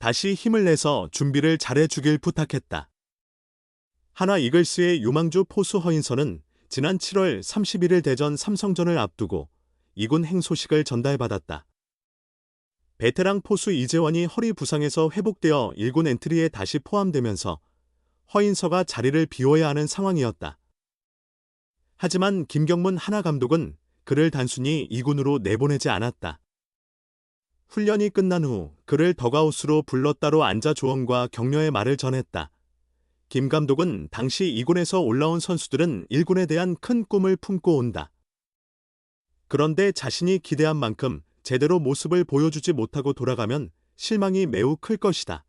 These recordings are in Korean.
다시 힘을 내서 준비를 잘해주길 부탁했다. 하나 이글스의 유망주 포수 허인선은 지난 7월 31일 대전 삼성전을 앞두고 2군 행소식을 전달받았다. 베테랑 포수 이재원이 허리 부상에서 회복되어 1군 엔트리에 다시 포함되면서 허인서가 자리를 비워야 하는 상황이었다. 하지만 김경문 하나 감독은 그를 단순히 2군으로 내보내지 않았다. 훈련이 끝난 후 그를 더그아웃으로 불러 따로 앉아 조언과 격려의 말을 전했다. 김 감독은 당시 2군에서 올라온 선수들은 1군에 대한 큰 꿈을 품고 온다. 그런데 자신이 기대한 만큼 제대로 모습을 보여주지 못하고 돌아가면 실망이 매우 클 것이다.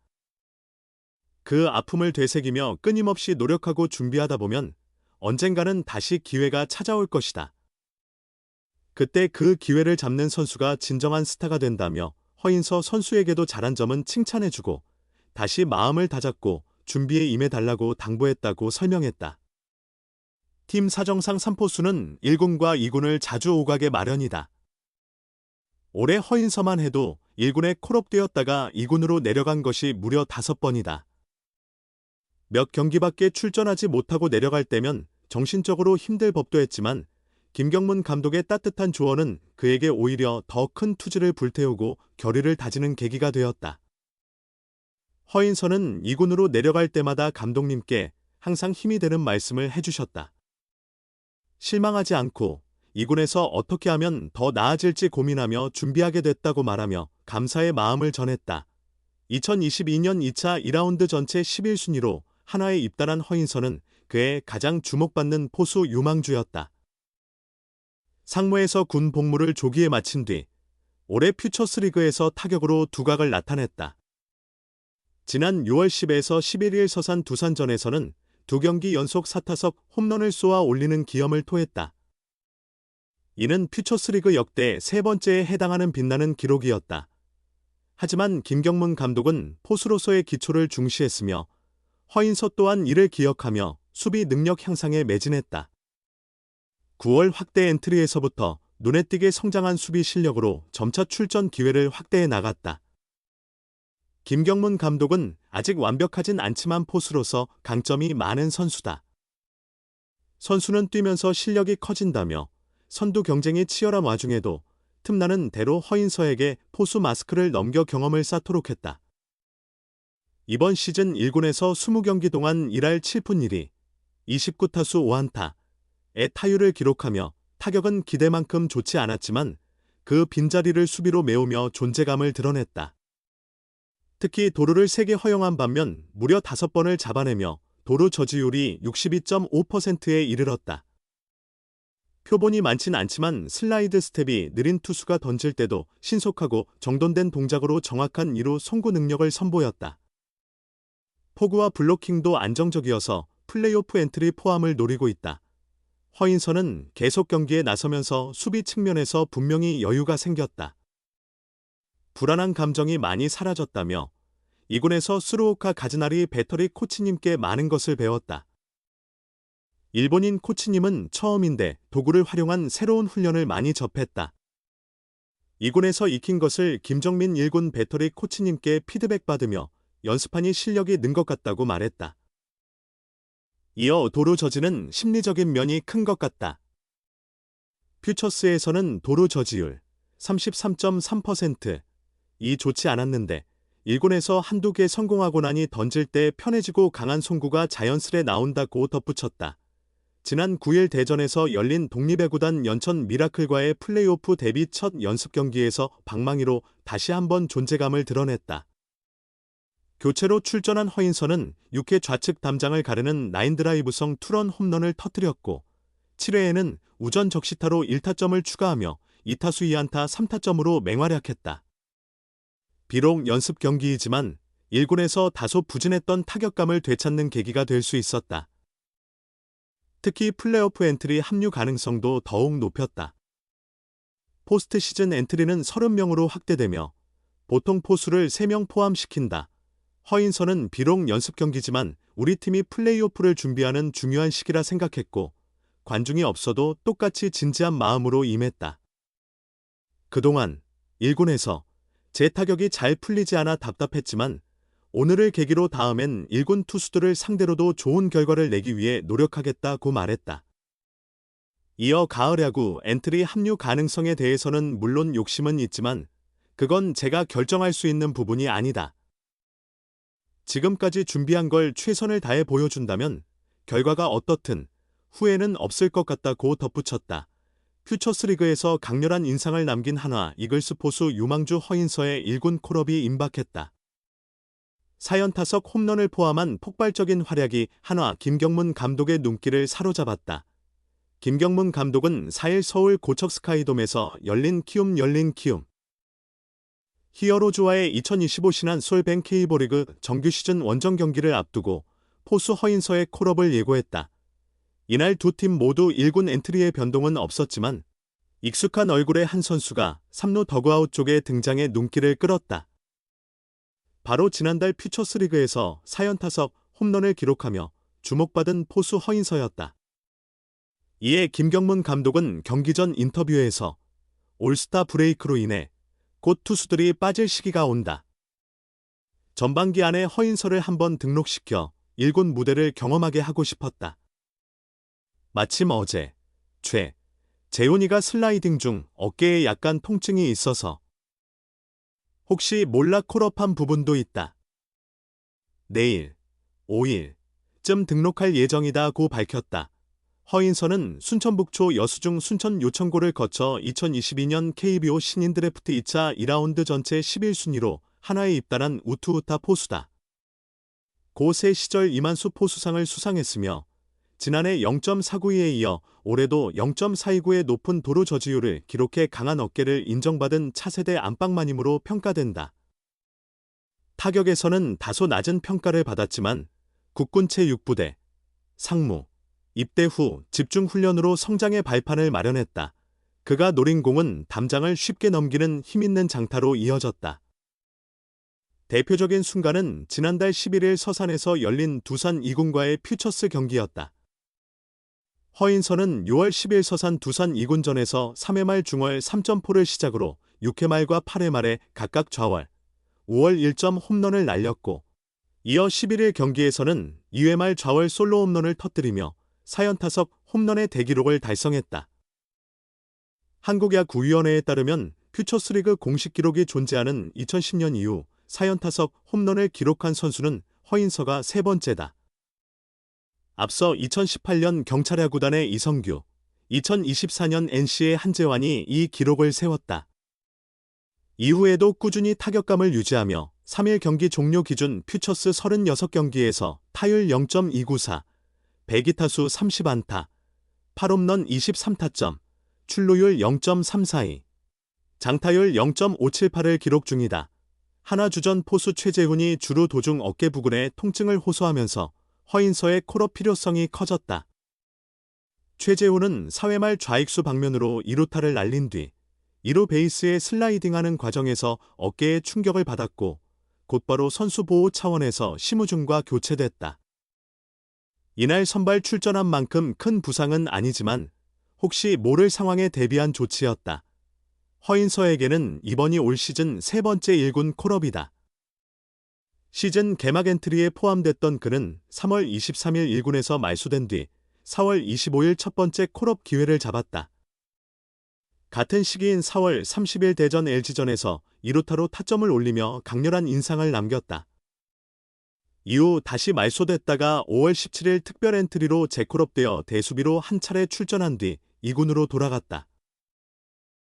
그 아픔을 되새기며 끊임없이 노력하고 준비하다 보면 언젠가는 다시 기회가 찾아올 것이다. 그때 그 기회를 잡는 선수가 진정한 스타가 된다며 허인서 선수에게도 잘한 점은 칭찬해주고 다시 마음을 다잡고 준비에 임해달라고 당부했다고 설명했다. 팀 사정상 3포수는 1군과 2군을 자주 오가게 마련이다. 올해 허인서만 해도 1군에 콜업되었다가 2군으로 내려간 것이 무려 5번이다. 몇 경기밖에 출전하지 못하고 내려갈 때면 정신적으로 힘들 법도 했지만 김경문 감독의 따뜻한 조언은 그에게 오히려 더 큰 투지를 불태우고 결의를 다지는 계기가 되었다. 허인서는 2군으로 내려갈 때마다 감독님께 항상 힘이 되는 말씀을 해주셨다. 실망하지 않고 2군에서 어떻게 하면 더 나아질지 고민하며 준비하게 됐다고 말하며 감사의 마음을 전했다. 2022년 2차 2라운드 전체 11순위로 한화에 입단한 허인서는 그의 가장 주목받는 포수 유망주였다. 상무에서 군 복무를 조기에 마친 뒤 올해 퓨처스리그에서 타격으로 두각을 나타냈다. 지난 6월 10에서 11일 서산 두산전에서는 2경기 연속 4타석 홈런을 쏘아 올리는 기염을 토했다. 이는 퓨처스리그 역대 세 번째에 해당하는 빛나는 기록이었다. 하지만 김경문 감독은 포수로서의 기초를 중시했으며 허인서 또한 이를 기억하며 수비 능력 향상에 매진했다. 9월 확대 엔트리에서부터 눈에 띄게 성장한 수비 실력으로 점차 출전 기회를 확대해 나갔다. 김경문 감독은 아직 완벽하진 않지만 포수로서 강점이 많은 선수다. 선수는 뛰면서 실력이 커진다며 선두 경쟁이 치열한 와중에도 틈나는 대로 허인서에게 포수 마스크를 넘겨 경험을 쌓도록 했다. 이번 시즌 1군에서 20경기 동안 1할 7푼 1리, 29타수 5안타의 타율을 기록하며 타격은 기대만큼 좋지 않았지만 그 빈자리를 수비로 메우며 존재감을 드러냈다. 특히 도루를 3개 허용한 반면 무려 5번을 잡아내며 도루 저지율이 62.5%에 이르렀다. 표본이 많진 않지만 슬라이드 스텝이 느린 투수가 던질 때도 신속하고 정돈된 동작으로 정확한 2루 송구 능력을 선보였다. 포구와 블로킹도 안정적이어서 플레이오프 엔트리 포함을 노리고 있다. 허인서는 계속 경기에 나서면서 수비 측면에서 분명히 여유가 생겼다. 불안한 감정이 많이 사라졌다며 2군에서 스루오카 가즈나리 배터리 코치님께 많은 것을 배웠다. 일본인 코치님은 처음인데 도구를 활용한 새로운 훈련을 많이 접했다. 2군에서 익힌 것을 김정민 1군 배터리 코치님께 피드백받으며 연습하니 실력이 는 것 같다고 말했다. 이어 도루 저지는 심리적인 면이 큰 것 같다. 퓨처스에서는 도루 저지율 33.3%이 좋지 않았는데 1군에서 한두 개 성공하고 나니 던질 때 편해지고 강한 송구가 자연스레 나온다고 덧붙였다. 지난 9일 대전에서 열린 독립야구단 연천 미라클과의 플레이오프 데뷔 첫 연습 경기에서 방망이로 다시 한번 존재감을 드러냈다. 교체로 출전한 허인서는 6회 좌측 담장을 가르는 라인드라이브성 투런 홈런을 터뜨렸고 7회에는 우전 적시타로 1타점을 추가하며 2타수 2안타 3타점으로 맹활약했다. 비록 연습 경기이지만 1군에서 다소 부진했던 타격감을 되찾는 계기가 될 수 있었다. 특히 플레이오프 엔트리 합류 가능성도 더욱 높였다. 포스트 시즌 엔트리는 30명으로 확대되며 보통 포수를 3명 포함시킨다. 허인서는 비록 연습 경기지만 우리 팀이 플레이오프를 준비하는 중요한 시기라 생각했고 관중이 없어도 똑같이 진지한 마음으로 임했다. 그동안 1군에서 제 타격이 잘 풀리지 않아 답답했지만 오늘을 계기로 다음엔 1군 투수들을 상대로도 좋은 결과를 내기 위해 노력하겠다고 말했다. 이어 가을 야구 엔트리 합류 가능성에 대해서는 물론 욕심은 있지만 그건 제가 결정할 수 있는 부분이 아니다. 지금까지 준비한 걸 최선을 다해 보여준다면 결과가 어떻든 후회는 없을 것 같다고 덧붙였다. 퓨처스리그에서 강렬한 인상을 남긴 한화 이글스 포수 유망주 허인서의 1군 콜업이 임박했다. 4연타석 홈런을 포함한 폭발적인 활약이 한화 김경문 감독의 눈길을 사로잡았다. 김경문 감독은 4일 서울 고척 스카이돔에서 열린 키움 히어로즈와의 2025 신한 솔뱅 K리그 정규 시즌 원정 경기를 앞두고 포수 허인서의 콜업을 예고했다. 이날 두 팀 모두 1군 엔트리의 변동은 없었지만 익숙한 얼굴의 한 선수가 3루 더그아웃 쪽에 등장해 눈길을 끌었다. 바로 지난달 퓨처스리그에서 4연타석 홈런을 기록하며 주목받은 포수 허인서였다. 이에 김경문 감독은 경기 전 인터뷰에서 올스타 브레이크로 인해 곧 투수들이 빠질 시기가 온다. 전반기 안에 허인서를 한번 등록시켜 1군 무대를 경험하게 하고 싶었다. 마침 어제 재훈이가 슬라이딩 중 어깨에 약간 통증이 있어서 혹시 몰라 콜업한 부분도 있다. 내일 5일쯤 등록할 예정이다고 밝혔다. 허인서는 순천북초 여수중 순천 요천고를 거쳐 2022년 KBO 신인 드래프트 2차 2라운드 전체 11순위로 한화에 입단한 우투우타 포수다. 고3 시절 이만수 포수상을 수상했으며 지난해 0.492에 이어 올해도 0.429의 높은 도루 저지율을 기록해 강한 어깨를 인정받은 차세대 안방마님으로 평가된다. 타격에서는 다소 낮은 평가를 받았지만 국군 체6부대 상무 입대 후 집중 훈련으로 성장의 발판을 마련했다. 그가 노린 공은 담장을 쉽게 넘기는 힘있는 장타로 이어졌다. 대표적인 순간은 지난달 11일 서산에서 열린 두산 2군과의 퓨처스 경기였다. 허인서는 6월 10일 서산 두산 2군전에서 3회 말 중월 3점포를 시작으로 6회 말과 8회 말에 각각 좌월, 5월 1점 홈런을 날렸고 이어 11일 경기에서는 2회 말 좌월 솔로 홈런을 터뜨리며 4연타석 홈런의 대기록을 달성했다. 한국야구위원회에 따르면 퓨처스리그 공식 기록이 존재하는 2010년 이후 4연타석 홈런을 기록한 선수는 허인서가 세 번째다. 앞서 2018년 경찰야구단의 이성규, 2024년 NC의 한재환이 이 기록을 세웠다. 이후에도 꾸준히 타격감을 유지하며 3일 경기 종료 기준 퓨처스 36경기에서 타율 0.294, 102타수 30안타, 8홈런 23타점, 출루율 0.342, 장타율 0.578을 기록 중이다. 한화 주전 포수 최재훈이 주루 도중 어깨 부근에 통증을 호소하면서 허인서의 콜업 필요성이 커졌다. 최재훈은 4회 말 좌익수 방면으로 2루타를 날린 뒤 2루 베이스에 슬라이딩하는 과정에서 어깨에 충격을 받았고 곧바로 선수 보호 차원에서 심우준과 교체됐다. 이날 선발 출전한 만큼 큰 부상은 아니지만 혹시 모를 상황에 대비한 조치였다. 허인서에게는 이번이 올 시즌 세 번째 1군 콜업이다. 시즌 개막 엔트리에 포함됐던 그는 3월 23일 1군에서 말소된 뒤 4월 25일 첫 번째 콜업 기회를 잡았다. 같은 시기인 4월 30일 대전 LG전에서 2루타로 타점을 올리며 강렬한 인상을 남겼다. 이후 다시 말소됐다가 5월 17일 특별 엔트리로 재콜업되어 대수비로 한 차례 출전한 뒤 2군으로 돌아갔다.